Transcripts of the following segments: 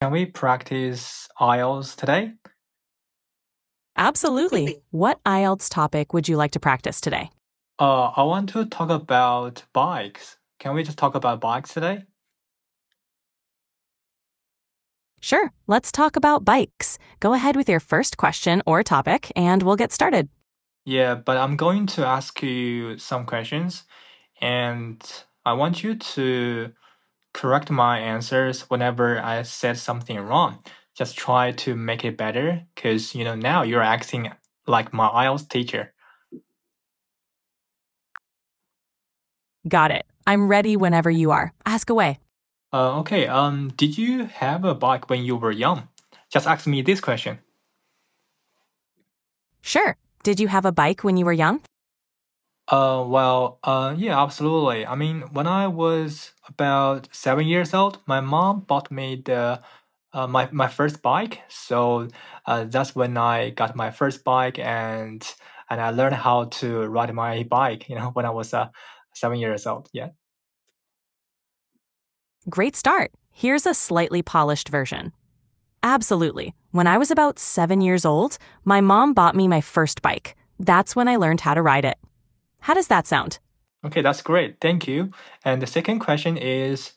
Can we practice IELTS today? Absolutely. What IELTS topic would you like to practice today? I want to talk about bikes. Can we just talk about bikes today? Sure, let's talk about bikes. Go ahead with your first question or topic, and we'll get started. Yeah, but I'm going to ask you some questions, and I want you to correct my answers whenever I said something wrong. Just try to make it better, because now you're acting like my IELTS teacher. Got it. I'm ready whenever you are. Ask away. Okay. Did you have a bike when you were young? Just ask me this question. Sure. Did you have a bike when you were young? Yeah, absolutely. I mean, when I was about 7 years old, my mom bought me my first bike. So that's when I got my first bike, and I learned how to ride my bike. When I was 7 years old. Yeah. Great start. Here's a slightly polished version. Absolutely. When I was about 7 years old, my mom bought me my first bike. That's when I learned how to ride it. How does that sound? Okay, that's great. Thank you. And the second question is,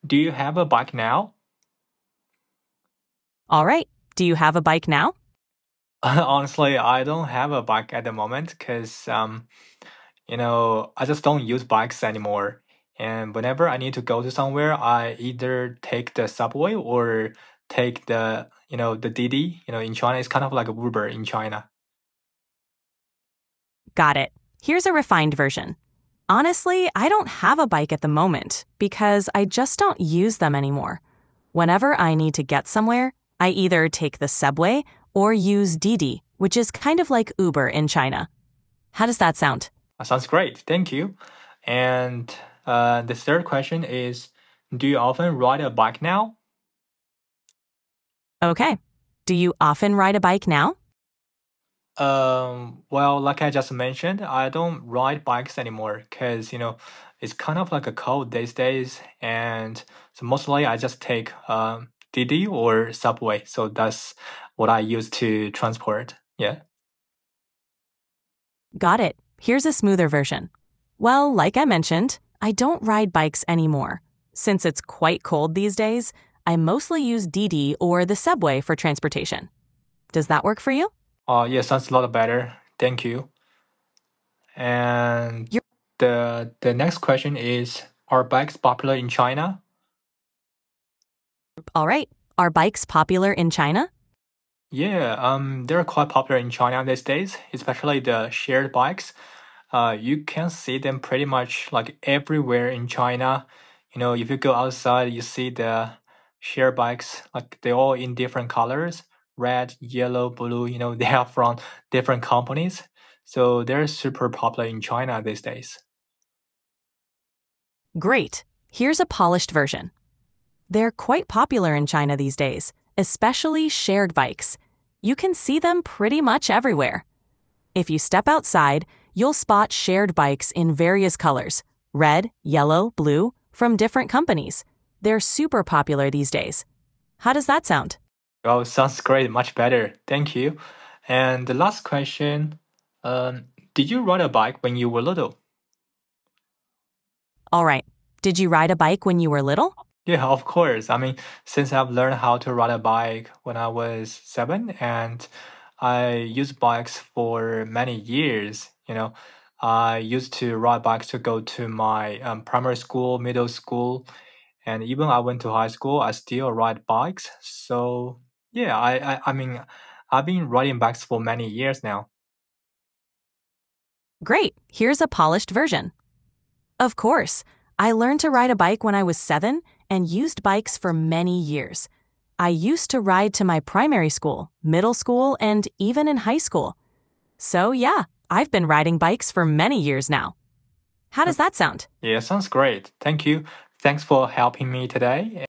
do you have a bike now? All right. Do you have a bike now? Honestly, I don't have a bike at the moment because I just don't use bikes anymore. And whenever I need to go to somewhere, I either take the subway or take the Didi. In China, it's kind of like Uber in China. Got it. Here's a refined version. Honestly, I don't have a bike at the moment because I just don't use them anymore. Whenever I need to get somewhere, I either take the subway or use Didi, which is kind of like Uber in China. How does that sound? That sounds great. Thank you. And the third question is, do you often ride a bike now? Okay. Do you often ride a bike now? Well, like I just mentioned, I don't ride bikes anymore because, it's kind of like a cold these days. And so mostly I just take Didi or Subway. So that's what I use to transport. Yeah. Got it. Here's a smoother version. Well, like I mentioned, I don't ride bikes anymore. Since it's quite cold these days, I mostly use Didi or the subway for transportation. Does that work for you? Yeah, sounds a lot better. Thank you. And You're the next question is, are bikes popular in China? all right. Are bikes popular in China? Yeah, they're quite popular in China these days, especially the shared bikes. You can see them pretty much like everywhere in China. If you go outside, you see the shared bikes, like they're all in different colors, red, yellow, blue. They are from different companies. So they're super popular in China these days. Great. Here's a polished version. They're quite popular in China these days, especially shared bikes. You can see them pretty much everywhere. If you step outside, you'll spot shared bikes in various colors, red, yellow, blue, from different companies. They're super popular these days. How does that sound? Oh, sounds great, much better. Thank you. And the last question, um, did you ride a bike when you were little? All right. Did you ride a bike when you were little? Yeah, of course. I mean, since I've learned how to ride a bike when I was 7, and I used bikes for many years, I used to ride bikes to go to my primary school, middle school, and even I went to high school, I still ride bikes. So yeah, I mean, I've been riding bikes for many years now. Great. Here's a polished version. Of course. I learned to ride a bike when I was 7 and used bikes for many years. I used to ride to my primary school, middle school, and even in high school. So yeah, I've been riding bikes for many years now. How does that sound? Yeah, sounds great. Thank you. Thanks for helping me today.